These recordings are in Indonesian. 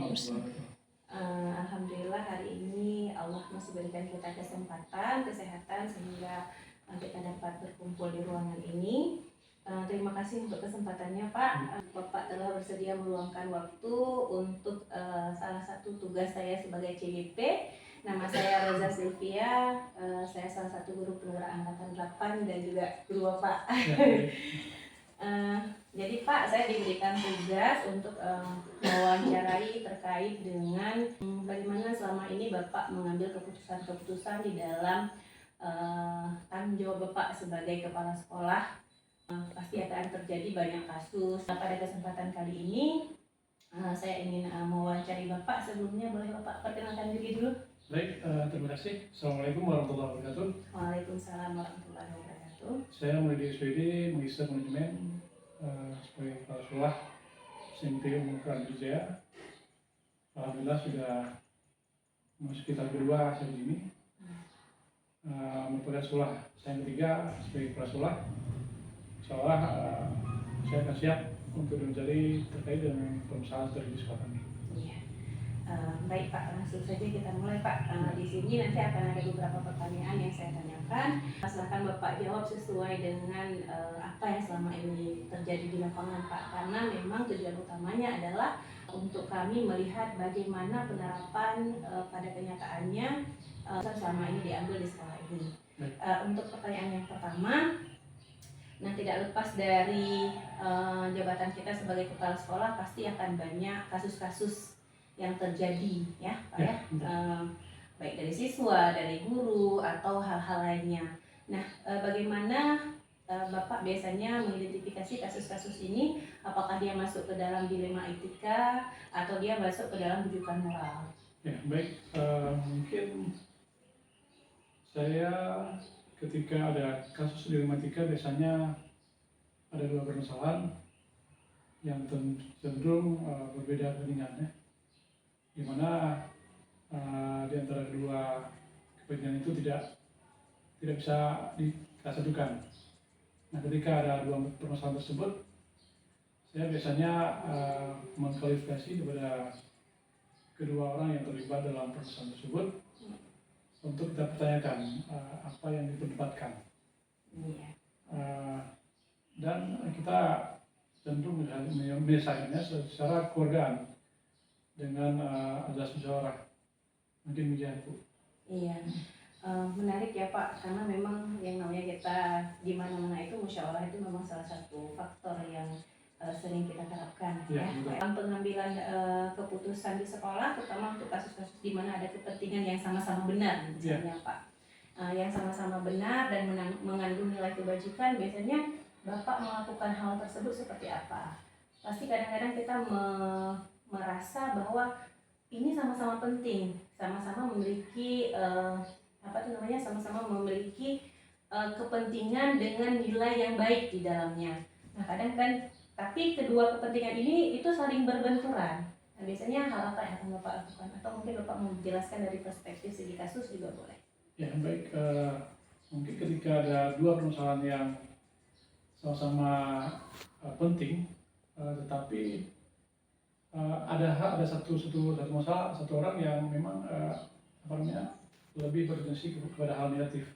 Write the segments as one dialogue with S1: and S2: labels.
S1: warahmatullahi wabarakatuh.
S2: Alhamdulillah hari ini Allah masih berikan kita kesempatan, kesehatan sehingga kita dapat berkumpul di ruangan ini. Terima kasih untuk kesempatannya Pak. Bapak telah bersedia meluangkan waktu untuk salah satu tugas saya sebagai CWP. Nama saya Reza Sylvia, saya salah satu guru penggerak angkatan 8 dan juga guru Bapak. Jadi Pak, saya diberikan tugas untuk mewawancarai terkait dengan bagaimana selama ini Bapak mengambil keputusan-keputusan di dalam tanggung jawab Bapak sebagai kepala sekolah. Pasti akan terjadi banyak kasus. Pada kesempatan kali ini saya ingin mewawancari Bapak. Sebelumnya boleh Bapak perkenalkan diri dulu?
S1: Baik, terima kasih. Assalamualaikum warahmatullahi wabarakatuh.
S2: Waalaikumsalam warahmatullahi wabarakatuh.
S1: Saya mulai di SPD Magister Manajemen sebagai kepala sekolah SMP Umum Keran Jaya. Alhamdulillah sudah memasuki tahun kedua saya di sini. Merupakan sekolah saya yang ketiga sebagai kepala sekolah. Seolah saya akan siap untuk mencari terkait dengan permasalahan terjadi di sekolah kami.
S2: Baik Pak, langsung saja kita mulai Pak. Di sini nanti akan ada beberapa pertanyaan yang saya tanyakan. Silahkan Bapak jawab sesuai dengan apa yang selama ini terjadi di lapangan Pak. Karena memang tujuan utamanya adalah untuk kami melihat bagaimana penerapan pada kenyataannya selama ini diambil di sekolah ini. Untuk pertanyaan yang pertama, nah tidak lepas dari jabatan kita sebagai kepala sekolah pasti akan banyak kasus-kasus yang terjadi ya Pak ya, baik dari siswa, dari guru atau hal-hal lainnya. Nah bagaimana Bapak biasanya mengidentifikasi kasus-kasus ini? Apakah dia masuk ke dalam dilema etika atau dia masuk ke dalam rujukan moral?
S1: Ya baik, mungkin saya ketika ada kasus dilema etika biasanya ada dua permasalahan yang cenderung berbeda kepentingannya, di mana di antara kedua kepentingan itu tidak bisa disatukan. Nah, ketika ada dua permasalahan tersebut, saya biasanya mengklarifikasi kepada kedua orang yang terlibat dalam permasalahan tersebut untuk kita pertanyakan apa yang diperdebatkan. Dan kita cenderung menyelesaikannya secara keluargaan dengan azas musyawarah. Mungkin demikian Bu.
S2: Iya, menarik ya Pak, karena memang yang namanya kita di mana-mana itu musyawarah itu memang salah satu faktor yang sering kita terapkan ya. Dalam pengambilan keputusan di sekolah, terutama untuk kasus-kasus di mana ada kepentingan yang sama-sama benar, misalnya Pak, yang sama-sama benar dan mengandung nilai kebajikan, biasanya Bapak melakukan hal tersebut seperti apa? Pasti kadang-kadang kita merasa bahwa ini sama-sama penting, sama-sama memiliki sama-sama memiliki kepentingan dengan nilai yang baik di dalamnya. Nah kadang kan, tapi kedua kepentingan ini itu saling berbenturan. Nah, biasanya hal apa yang akan Bapak lakukan? Atau mungkin Bapak mau menjelaskan dari perspektif segi kasus juga boleh.
S1: Ya baik, mungkin ketika ada dua permasalahan yang sama-sama penting, tetapi ada satu masalah, satu orang yang memang lebih bertendensi kepada hal negatif.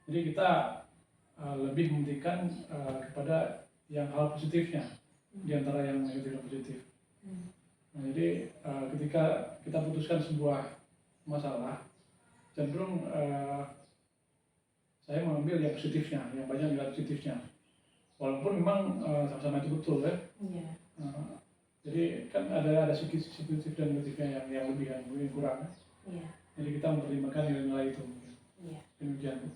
S1: Jadi kita lebih mementingkan kepada yang hal positifnya di antara yang negatif dan positif. Nah, jadi ketika kita putuskan sebuah masalah, cenderung saya mengambil yang positifnya, yang banyak nilai positifnya. Walaupun memang sama-sama itu betul ya. Jadi kan ada sisi positif dan negatifnya yang lebih yang kurang. Jadi kita mempertimbangkan nilai-nilai itu. Demikian.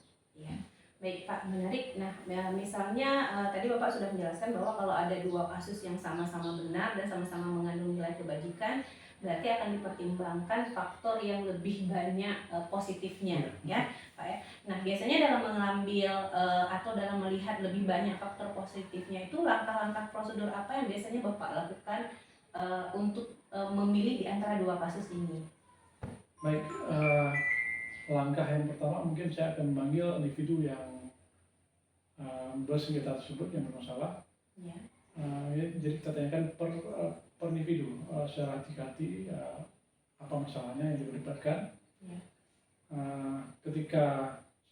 S2: Baik Pak, menarik. Nah misalnya tadi Bapak sudah menjelaskan bahwa kalau ada dua kasus yang sama-sama benar dan sama-sama mengandung nilai kebajikan, berarti akan dipertimbangkan faktor yang lebih banyak positifnya ya Pak ya. Nah biasanya dalam mengambil atau dalam melihat lebih banyak faktor positifnya itu, langkah-langkah prosedur apa yang biasanya Bapak lakukan untuk memilih di antara dua kasus ini?
S1: Baik, langkah yang pertama mungkin saya akan memanggil individu yang bersengketa tersebut yang bermasalah. Jadi kita tanyakan per individu secara hati-hati apa masalahnya yang diperdebatkan.
S2: Ya.
S1: Ketika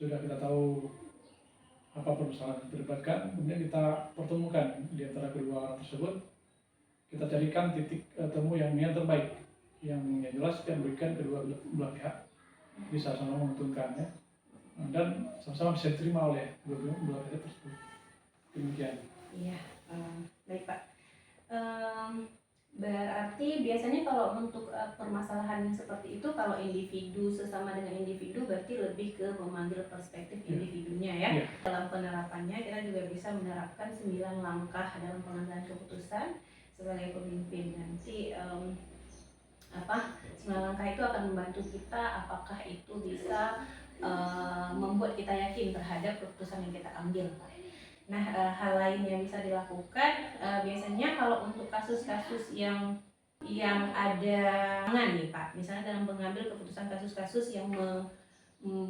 S1: sudah kita tahu apa permasalahan yang diperdebatkan, kemudian kita pertemukan di antara kedua orang tersebut, kita carikan titik temu yang terbaik, yang jelas yang memberikan kedua belah pihak bisa sama menguntungkan ya, dan sama-sama bisa diterima oleh kedua belah pihak tersebut. Demikian.
S2: Iya, baik Pak. Berarti biasanya kalau untuk permasalahan seperti itu, kalau individu sesama dengan individu berarti lebih ke memanggil perspektif individunya ya. Dalam penerapannya kita juga bisa menerapkan 9 langkah dalam pengambilan keputusan sebagai pemimpin. Nanti 9 langkah itu akan membantu kita apakah itu bisa membuat kita yakin terhadap keputusan yang kita ambil. Nah, hal lain yang bisa dilakukan biasanya kalau untuk kasus-kasus yang ada nih Pak, misalnya dalam mengambil keputusan kasus-kasus yang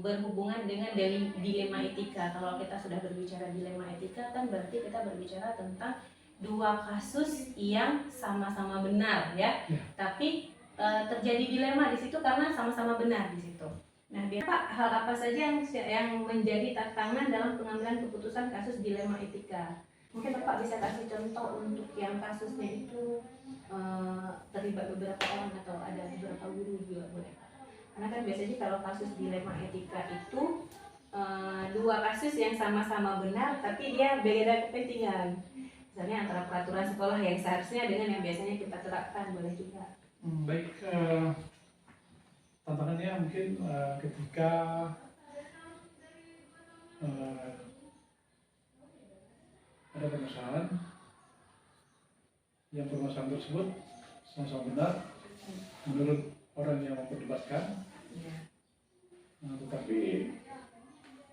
S2: berhubungan dengan dilema etika. Kalau kita sudah berbicara dilema etika kan berarti kita berbicara tentang dua kasus yang sama-sama benar ya. Tapi terjadi dilema di situ karena sama-sama benar di situ. Nah, Pak, hal apa saja yang menjadi tantangan dalam pengambilan keputusan kasus dilema etika? Mungkin Bapak bisa kasih contoh untuk yang kasusnya itu terlibat beberapa orang atau ada beberapa guru juga boleh. Karena kan biasanya kalau kasus dilema etika itu dua kasus yang sama-sama benar tapi dia beda kepentingan. Misalnya antara peraturan sekolah yang seharusnya dengan yang biasanya kita terapkan, boleh juga.
S1: Baik. Tantangannya mungkin ketika ada permasalahan yang permasalahan tersebut sama-sama benar menurut orang yang memperdebatkan, tetapi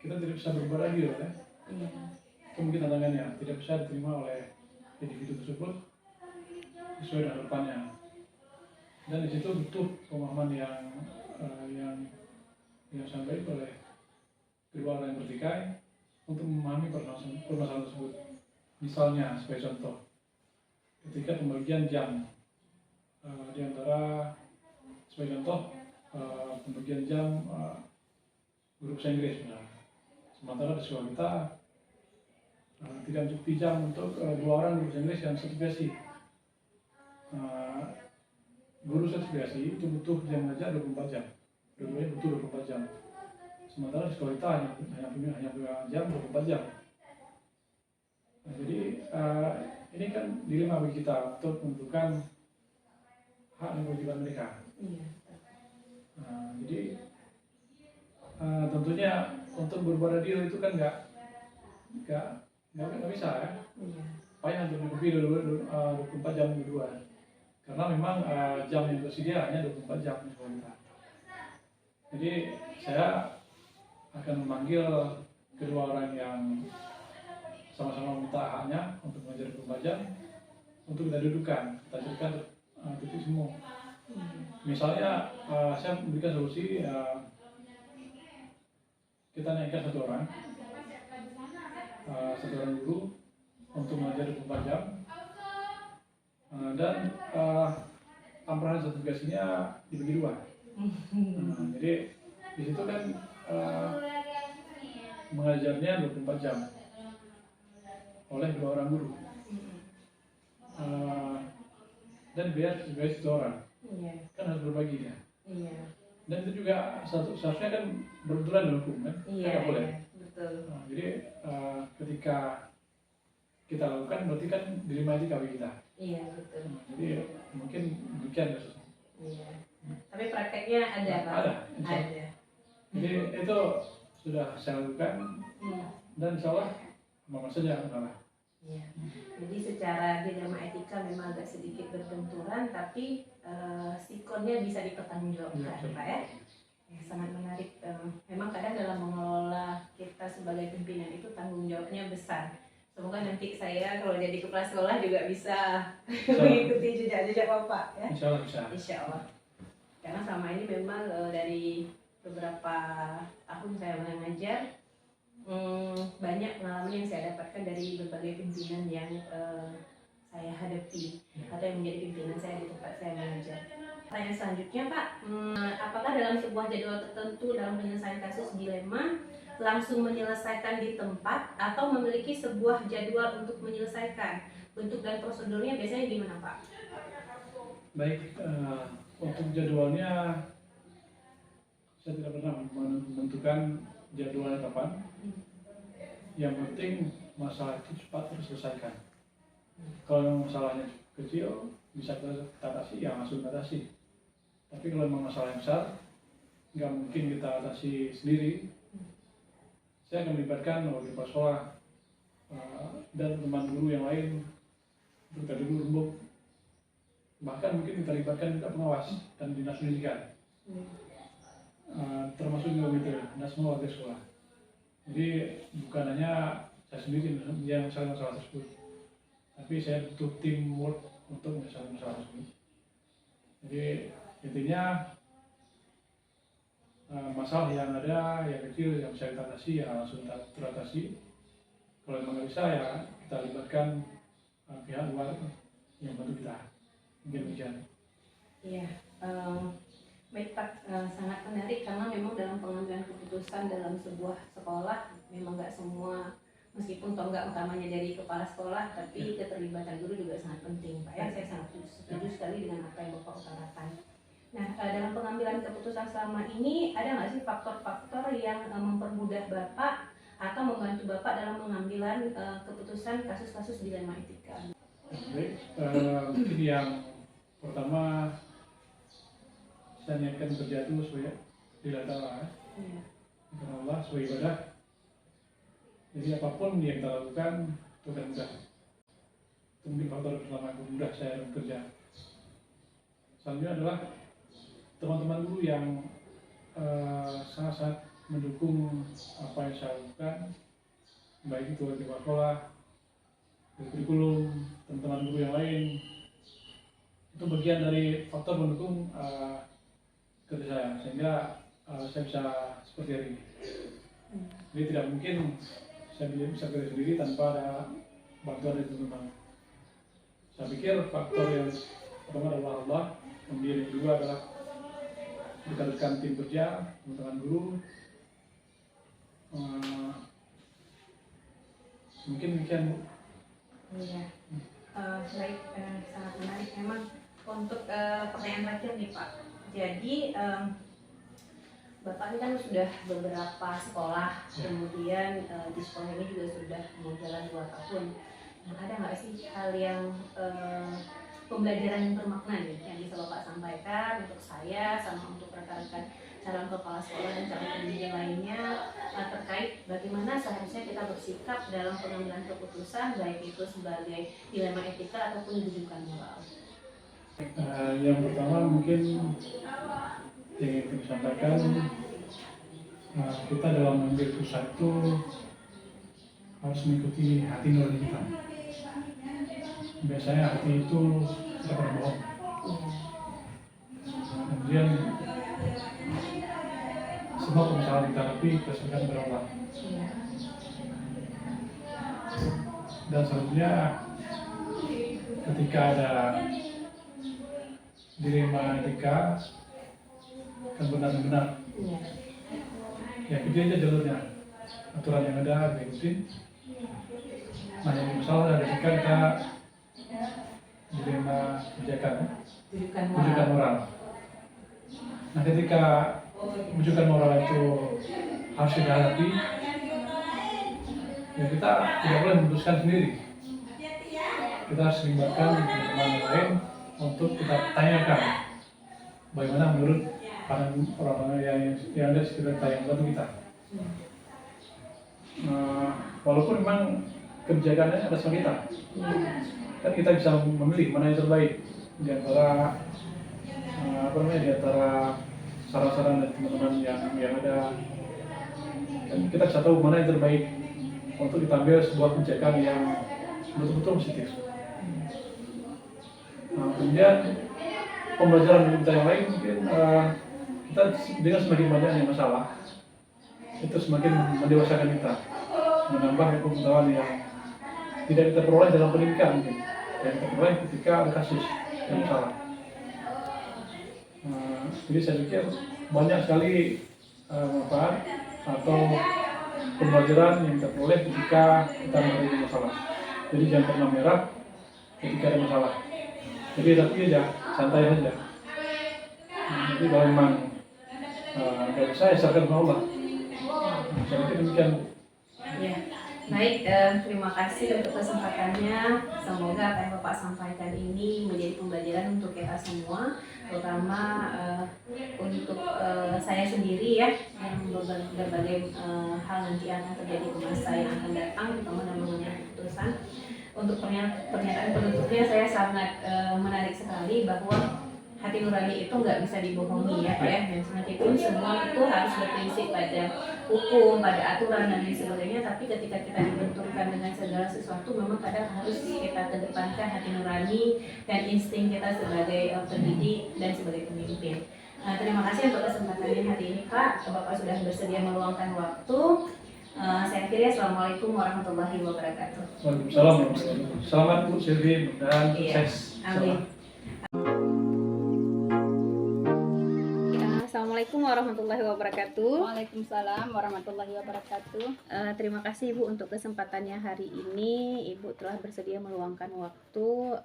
S1: kita tidak bisa berbuat adil ya. Itu mungkin tantangannya, tidak bisa diterima oleh individu tersebut sesuai dengan harapannya. Dan di situ butuh pemahaman yang sampai oleh kedua orang yang bertikai untuk memahami permasalahan tersebut. Misalnya sebagai contoh, ketika pembagian jam di antara sebagai contoh pembagian jam guru bahasa Inggris, sementara di sekolah kita tidak cukup jam untuk dua orang guru bahasa Inggris yang sertifikasi. Guru sertifikasi itu butuh jam mengajar 24 jam. Dua-duanya butuh 24 jam. Sementara di sekolah kita hanya punya jam 24 jam. Nah, jadi ini kan dilema bagi kita untuk menentukan hak dan kewajiban mereka. Jadi tentunya untuk berbuat adil itu kan nggak bisa ya. Payah untuk dicukupi 24 jam kedua. Karena memang jam yang tersedia hanya 24 jam di sekolah kita. Jadi saya akan memanggil kedua orang yang sama-sama minta haknya untuk mengajar 24 jam untuk kita dudukan, kita carikan titik semua. Misalnya saya memberikan solusi kita naikkan satu orang guru untuk mengajar 24 jam. Dan amperan sertifikasinya dibagi dua. Jadi di situ kan mengajarnya 24 jam oleh dua orang guru. Dan biar satu orang kan harus berbagi ya. Dan itu juga seharusnya kan beraturan dalam hukum kan, nggak boleh.
S2: Betul.
S1: Jadi ketika kita lakukan berarti kan dilema etika bagi kita.
S2: Iya, betul.
S1: Jadi mungkin demikian kasusnya.
S2: Iya. Tapi prakteknya ada Pak? Ada.
S1: Jadi itu sudah saya lakukan dan insya Allah aman saja masalah.
S2: Iya. Jadi secara dilema etika memang agak sedikit berbenturan, tapi sikonnya bisa dipertanggungjawabkan, Pak ya. Sangat menarik. Memang kadang dalam mengelola kita sebagai pimpinan itu tanggung jawabnya besar. Semoga nanti saya kalau jadi kepala sekolah juga bisa mengikuti jejak-jejak Bapak ya.
S1: Insya Allah bisa.
S2: Insya Allah. Karena selama ini memang dari beberapa tahun saya mengajar, banyak pengalaman yang saya dapatkan dari berbagai pimpinan yang saya hadapi atau yang menjadi pimpinan saya di tempat saya mengajar. Pertanyaan selanjutnya Pak, apakah dalam sebuah jadwal tertentu dalam penyelesaian kasus dilema langsung menyelesaikan di tempat atau memiliki sebuah jadwal untuk menyelesaikan? Bentuk dan prosedurnya biasanya gimana Pak?
S1: Baik, untuk jadwalnya saya tidak pernah menentukan jadwalnya kapan. Yang penting masalah itu cepat terselesaikan. Kalau masalahnya kecil bisa kita atasi, ya langsung atasi. Tapi kalau memang masalah yang besar, nggak mungkin kita atasi sendiri. Saya akan melibatkan wali kepala sekolah dan teman guru yang lain, kita dulu rembuk. Bahkan mungkin kita libatkan juga pengawas dan dinas pendidikan, termasuk juga gitu, dinas warga sekolah. Jadi bukan hanya saya sendiri yang menyelesaikan masalah tersebut, tapi saya butuh teamwork untuk menyelesaikan masalah tersebut. Jadi intinya masalah yang ada, yang kecil, yang bisa kita atasi, ya langsung teratasi. Kalau memang nggak bisa, ya kita libatkan pihak luar yang bantu kita. Mungkin hujan.
S2: Iya, baik Pak, sangat menarik karena memang dalam pengambilan keputusan dalam sebuah sekolah memang nggak semua, meskipun tonggak utamanya dari kepala sekolah, tapi keterlibatan guru juga sangat penting Pak ya. Saya sangat setuju sekali dengan apa yang Bapak utarakan. Nah, dalam pengambilan keputusan selama ini ada nggak sih faktor-faktor yang mempermudah Bapak atau membantu Bapak dalam pengambilan keputusan kasus-kasus dilema etika?
S1: Baik, mungkin yang pertama saya niatkan kerja itu supaya dilihat Allah, karena Allah sebagai ibadah. Jadi apapun yang kita lakukan itu akan mudah. Itu mungkin faktor pertama yang mudah saya bekerja. Selanjutnya adalah teman-teman guru yang sangat-sangat mendukung apa yang saya lakukan, baik itu di sekolah, di kurikulum, teman-teman guru yang lain. Itu bagian dari faktor mendukung kerja saya, sehingga saya bisa seperti hari ini. Jadi tidak mungkin saya bisa kerja sendiri tanpa ada bantuan dari teman-teman. Saya pikir faktor yang pertama adalah Allah, kemudian yang kedua adalah dekatkan tim kerja, teman-teman guru. Mungkin demikian Bu.
S2: Iya, baik, sangat menarik memang. Untuk pertanyaan terakhir nih Pak, jadi Bapak ini kan sudah beberapa sekolah, kemudian di sekolah ini juga sudah mau jalan 2 tahun. Nah, ada nggak sih hal yang pembelajaran yang bermakna nih yang bisa Bapak sampaikan untuk saya sama untuk rekan-rekan calon kepala sekolah dan calon pendidik lainnya terkait bagaimana seharusnya kita bersikap dalam pengambilan keputusan, baik itu sebagai dilema etika ataupun rujukan moral?
S1: Yang pertama mungkin yang ingin saya sampaikan, kita dalam mengambil keputusan itu harus mengikuti hati nurani kita. Biasanya hati itu tidak pernah bohong. Kemudian semua permasalahan kita hadapi berdasarkan berawal. Dan selanjutnya ketika ada dilema etika kan benar-benar ya ikuti aja jalurnya, aturan yang ada ikutin. Nah yang masalah ada ketika kita dilema kebijakan, rujukan moral. Nah ketika rujukan moral itu harus kita hadapi, ya kita tidak boleh memutuskan sendiri. Kita harus melibatkan teman-teman yang lain untuk kita tanyakan bagaimana menurut orang-orang yang ada di sekitar kita yang bantu kita. Walaupun memang kebijakannya ada sama kita, kan kita bisa memilih mana yang terbaik di antara di antara saran-saran dari teman-teman yang ada. Dan kita bisa tahu mana yang terbaik untuk kita ambil sebuah kebijakan yang betul-betul positif. Kemudian pembelajaran kita yang lain mungkin kita dengan semakin banyaknya masalah itu semakin mendewasakan kita, menambah pengetahuan yang tidak kita peroleh dalam pendidikan mungkin. yang terperoleh ketika ada kasus yang salah. Jadi saya pikir banyak sekali manfaat atau pembelajaran yang terperoleh ketika kita menghadapi masalah. Jadi jangan pernah menyerah ketika ada masalah. Jadi tapi aja santai saja. Jadi kalau memang nggak bisa, ya serahkan sama Allah. Saya pikir demikian.
S2: Ya, baik. Terima kasih untuk kesempatannya. Semoga apa yang Bapak sampaikan ini menjadi pembelajaran untuk kita semua, terutama untuk saya sendiri ya, yang berbagai hal nanti akan terjadi di masa yang akan datang, terutama dalam mengambil keputusan. Untuk pernyataan penutupnya saya sangat menarik sekali bahwa hati nurani itu nggak bisa dibohongi ya Pak ya, dan meskipun semua itu harus berprinsip pada hukum, pada aturan dan lain sebagainya, tapi ketika kita dibenturkan dengan segala sesuatu memang kadang harus kita kedepankan hati nurani dan insting kita sebagai pendidik dan sebagai pemimpin. Terima kasih untuk kesempatannya hari ini Pak, Bapak sudah bersedia meluangkan waktu. Saya akhiri, Assalamualaikum warahmatullahi wabarakatuh.
S1: Waalaikumsalam warahmatullahi wabarakatuh. Selamat Bu Sylvie, mudah-mudahan sukses.
S2: Amin. Assalamualaikum warahmatullahi wabarakatuh.
S3: Waalaikumsalam warahmatullahi wabarakatuh.
S2: Terima kasih Ibu untuk kesempatannya hari ini. Ibu telah bersedia meluangkan waktu,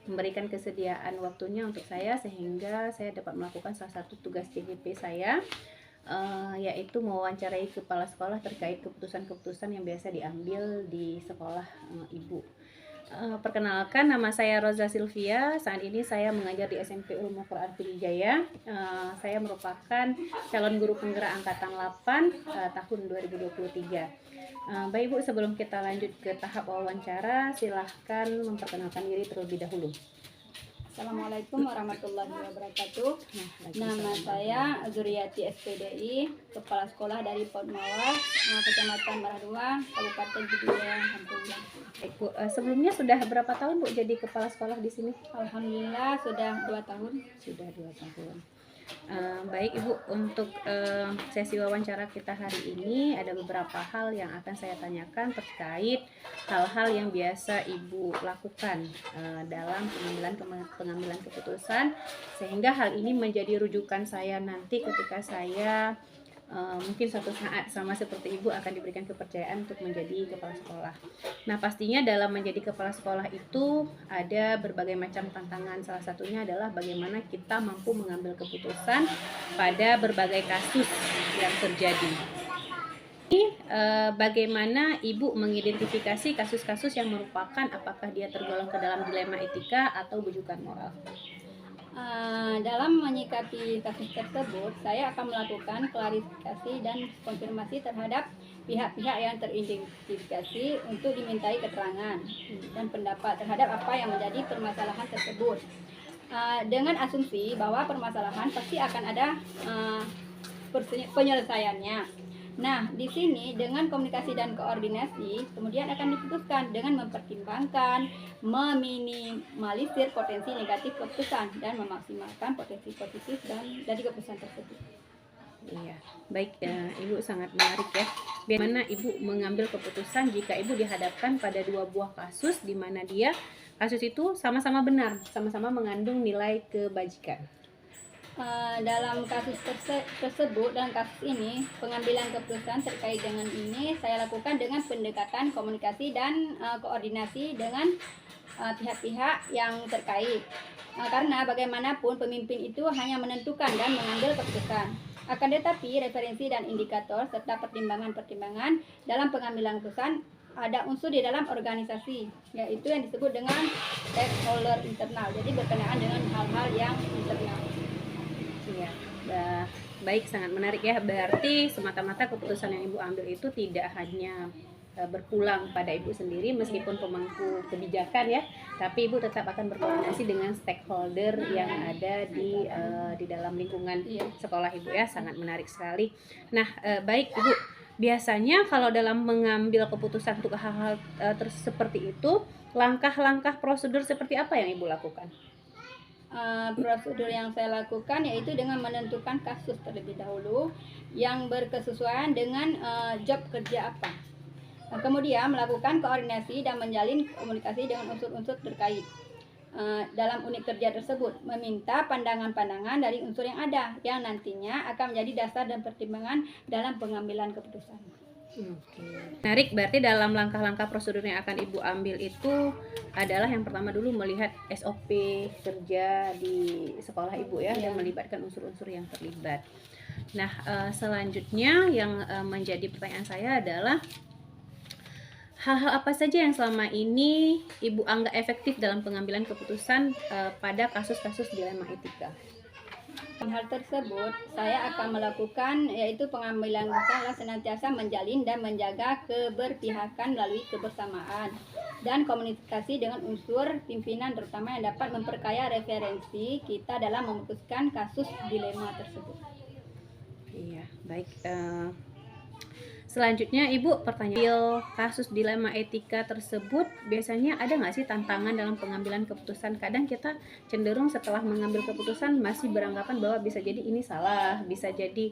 S2: memberikan kesediaan waktunya untuk saya sehingga saya dapat melakukan salah satu tugas CGP saya, yaitu mewawancarai kepala sekolah terkait keputusan-keputusan yang biasa diambil di sekolah Ibu. Perkenalkan, nama saya Roza Sylvia. Saat ini saya mengajar di SMP Ulumul Quran Pidijaya. Saya merupakan calon guru penggerak angkatan 8 tahun 2023. Baik Bu, sebelum kita lanjut ke tahap wawancara, silahkan memperkenalkan diri terlebih dahulu.
S3: Assalamualaikum warahmatullahi wabarakatuh. Nama saya Zuriati SPDI, Kepala Sekolah dari Potmawar, Kecamatan Marah 2, Kabupaten Pidijaya, Alhamdulillah.
S2: Baik Bu, sebelumnya sudah berapa tahun Bu jadi kepala sekolah di sini?
S3: Alhamdulillah sudah 2 tahun.
S2: Sudah 2 tahun. Baik Ibu, untuk sesi wawancara kita hari ini ada beberapa hal yang akan saya tanyakan terkait hal-hal yang biasa Ibu lakukan dalam pengambilan keputusan, sehingga hal ini menjadi rujukan saya nanti ketika saya mungkin suatu saat sama seperti Ibu akan diberikan kepercayaan untuk menjadi kepala sekolah. Nah, pastinya dalam menjadi kepala sekolah itu ada berbagai macam tantangan. Salah satunya adalah bagaimana kita mampu mengambil keputusan pada berbagai kasus yang terjadi. Bagaimana Ibu mengidentifikasi kasus-kasus yang merupakan apakah dia tergolong ke dalam dilema etika atau bujukan moral?
S3: Dalam menyikapi kasus tersebut, saya akan melakukan klarifikasi dan konfirmasi terhadap pihak-pihak yang teridentifikasi untuk dimintai keterangan dan pendapat terhadap apa yang menjadi permasalahan tersebut. Dengan asumsi bahwa permasalahan pasti akan ada penyelesaiannya. Nah, di sini dengan komunikasi dan koordinasi kemudian akan diputuskan dengan mempertimbangkan, meminimalisir potensi negatif keputusan dan memaksimalkan potensi positif dari keputusan tersebut.
S2: Iya, baik Ibu, sangat menarik ya. Bagaimana Ibu mengambil keputusan jika Ibu dihadapkan pada 2 buah kasus di mana kasus itu sama-sama benar, sama-sama mengandung nilai kebajikan.
S3: Dalam kasus tersebut dan kasus ini, pengambilan keputusan terkait dengan ini saya lakukan dengan pendekatan komunikasi dan koordinasi dengan pihak-pihak yang terkait. Karena bagaimanapun pemimpin itu hanya menentukan dan mengambil keputusan. Akan tetapi referensi dan indikator serta pertimbangan-pertimbangan dalam pengambilan keputusan ada unsur di dalam organisasi, yaitu yang disebut dengan stakeholder internal. Jadi berkenaan dengan hal-hal yang internal.
S2: Iya, baik, sangat menarik ya. Berarti semata-mata keputusan yang Ibu ambil itu tidak hanya berpulang pada Ibu sendiri meskipun pemangku kebijakan ya, tapi Ibu tetap akan berkoordinasi dengan stakeholder yang ada di dalam lingkungan sekolah Ibu ya. Sangat menarik sekali. Nah, baik Ibu, biasanya kalau dalam mengambil keputusan untuk hal-hal seperti itu, langkah-langkah prosedur seperti apa yang Ibu lakukan?
S3: Prosedur yang saya lakukan yaitu dengan menentukan kasus terlebih dahulu yang berkesesuaian dengan job kerja apa. Kemudian melakukan koordinasi dan menjalin komunikasi dengan unsur-unsur terkait dalam unit kerja tersebut, meminta pandangan-pandangan dari unsur yang ada yang nantinya akan menjadi dasar dan pertimbangan dalam pengambilan keputusan.
S2: Oke. Menarik, berarti dalam langkah-langkah prosedur yang akan Ibu ambil itu adalah yang pertama dulu melihat SOP kerja di sekolah Ibu ya, dan melibatkan unsur-unsur yang terlibat. Nah, selanjutnya yang menjadi pertanyaan saya adalah hal-hal apa saja yang selama ini Ibu anggap efektif dalam pengambilan keputusan pada kasus-kasus dilema etika?
S3: Hal tersebut saya akan melakukan yaitu pengambilan keputusan senantiasa menjalin dan menjaga keberpihakan melalui kebersamaan dan komunikasi dengan unsur pimpinan terutama yang dapat memperkaya referensi kita dalam memutuskan kasus dilema tersebut.
S2: Iya, baik. Selanjutnya Ibu, pertanyaan kasus dilema etika tersebut biasanya ada nggak sih tantangan dalam pengambilan keputusan? Kadang kita cenderung setelah mengambil keputusan masih beranggapan bahwa bisa jadi ini salah, bisa jadi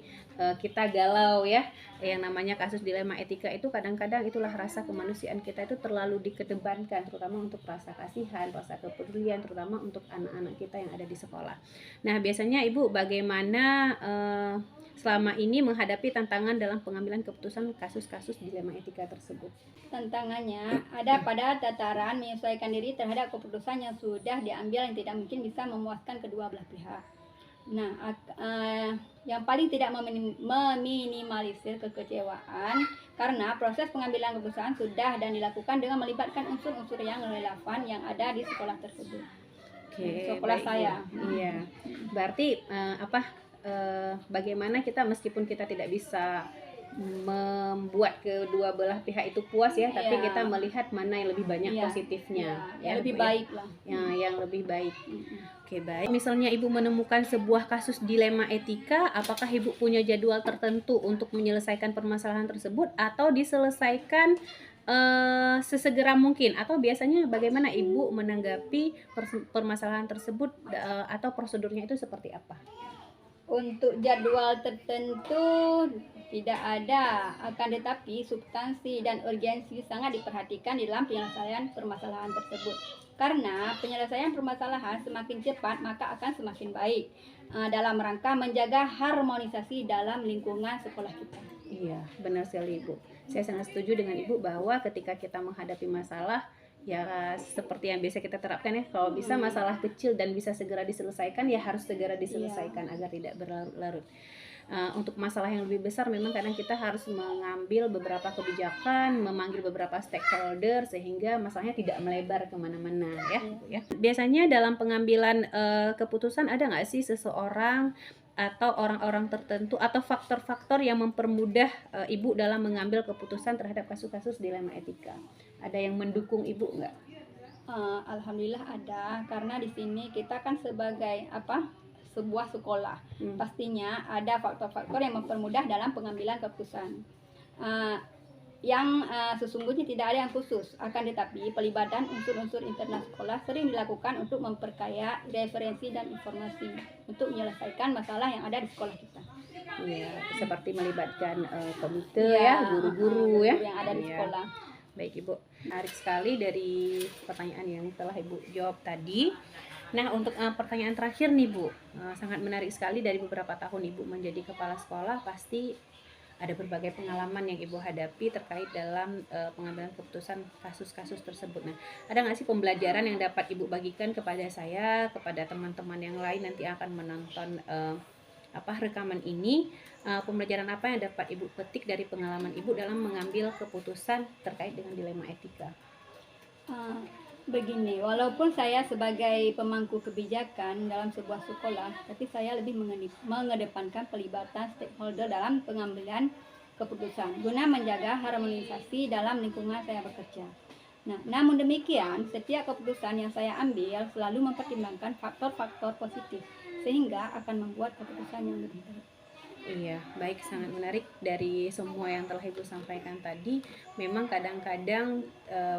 S2: kita galau ya. Yang namanya kasus dilema etika itu kadang-kadang itulah rasa kemanusiaan kita itu terlalu dikedepankan, terutama untuk rasa kasihan, rasa kepedulian, terutama untuk anak-anak kita yang ada di sekolah. Nah, biasanya Ibu bagaimana selama ini menghadapi tantangan dalam pengambilan keputusan kasus-kasus dilema etika tersebut?
S3: Tantangannya ada pada tataran menyesuaikan diri terhadap keputusan yang sudah diambil yang tidak mungkin bisa memuaskan kedua belah pihak. Nah, yang paling tidak meminimalisir kekecewaan karena proses pengambilan keputusan sudah dan dilakukan dengan melibatkan unsur-unsur yang relevan yang ada di sekolah tersebut.
S2: Oke,
S3: sekolah
S2: baik,
S3: saya.
S2: Iya. Berarti bagaimana kita meskipun kita tidak bisa membuat kedua belah pihak itu puas ya, tapi kita melihat mana yang lebih banyak positifnya,
S3: yang lebih baik lah.
S2: Yang lebih baik. Oke, baik. Misalnya Ibu menemukan sebuah kasus dilema etika, apakah Ibu punya jadwal tertentu untuk menyelesaikan permasalahan tersebut atau diselesaikan sesegera mungkin, atau biasanya bagaimana Ibu menanggapi permasalahan tersebut atau prosedurnya itu seperti apa?
S3: Untuk jadwal tertentu tidak ada, akan tetapi substansi dan urgensi sangat diperhatikan di dalam penyelesaian permasalahan tersebut. Karena penyelesaian permasalahan semakin cepat maka akan semakin baik dalam rangka menjaga harmonisasi dalam lingkungan sekolah kita.
S2: Iya, benar sekali Ibu. Saya sangat setuju dengan Ibu bahwa ketika kita menghadapi masalah, ya seperti yang biasa kita terapkan ya, kalau bisa masalah kecil dan bisa segera diselesaikan ya harus segera diselesaikan agar tidak berlarut-larut. Untuk masalah yang lebih besar memang kadang kita harus mengambil beberapa kebijakan, memanggil beberapa stakeholder sehingga masalahnya tidak melebar kemana-mana ya. Biasanya dalam pengambilan keputusan ada nggak sih seseorang atau orang-orang tertentu atau faktor-faktor yang mempermudah Ibu dalam mengambil keputusan terhadap kasus-kasus dilema etika? Ada yang mendukung Ibu nggak?
S3: Alhamdulillah ada, karena di sini kita kan sebagai sebuah sekolah, pastinya ada faktor-faktor yang mempermudah dalam pengambilan keputusan. Yang sesungguhnya tidak ada yang khusus, akan tetapi pelibatan unsur-unsur internal sekolah sering dilakukan untuk memperkaya referensi dan informasi untuk menyelesaikan masalah yang ada di sekolah kita.
S2: Iya, seperti melibatkan komite guru-guru yang
S3: ada di sekolah.
S2: Baik Ibu, menarik sekali dari pertanyaan yang telah Ibu jawab tadi. Nah, untuk pertanyaan terakhir nih Bu, sangat menarik sekali dari beberapa tahun Ibu menjadi kepala sekolah, pasti ada berbagai pengalaman yang Ibu hadapi terkait dalam pengambilan keputusan kasus-kasus tersebut. Nah, ada nggak sih pembelajaran yang dapat Ibu bagikan kepada saya, kepada teman-teman yang lain nanti akan menonton rekaman ini? Pembelajaran apa yang dapat Ibu petik dari pengalaman Ibu dalam mengambil keputusan terkait dengan dilema etika?
S3: Begini, walaupun saya sebagai pemangku kebijakan dalam sebuah sekolah, tapi saya lebih mengedepankan pelibatan stakeholder dalam pengambilan keputusan guna menjaga harmonisasi dalam lingkungan saya bekerja. Nah, namun demikian, setiap keputusan yang saya ambil selalu mempertimbangkan faktor-faktor positif sehingga akan membuat keputusan yang lebih baik.
S2: Iya, baik, sangat menarik dari semua yang telah Ibu sampaikan tadi. Memang kadang-kadang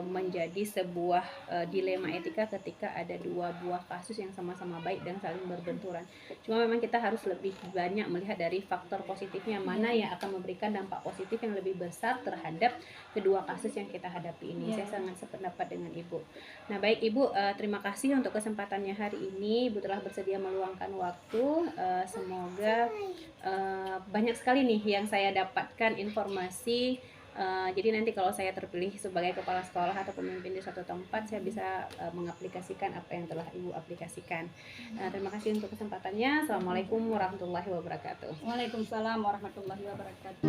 S2: menjadi sebuah dilema etika ketika ada dua buah kasus yang sama-sama baik dan saling berbenturan. Cuma memang kita harus lebih banyak melihat dari faktor positifnya, mana yang akan memberikan dampak positif yang lebih besar terhadap kedua kasus yang kita hadapi ini. Saya sangat sependapat dengan Ibu. Nah, baik Ibu, terima kasih untuk kesempatannya hari ini. Ibu telah bersedia meluangkan waktu. Semoga banyak sekali nih yang saya dapatkan informasi. Jadi nanti kalau saya terpilih sebagai kepala sekolah atau pemimpin di suatu tempat, saya bisa mengaplikasikan apa yang telah Ibu aplikasikan. Terima kasih untuk kesempatannya. Assalamualaikum warahmatullahi wabarakatuh.
S3: Waalaikumsalam warahmatullahi wabarakatuh.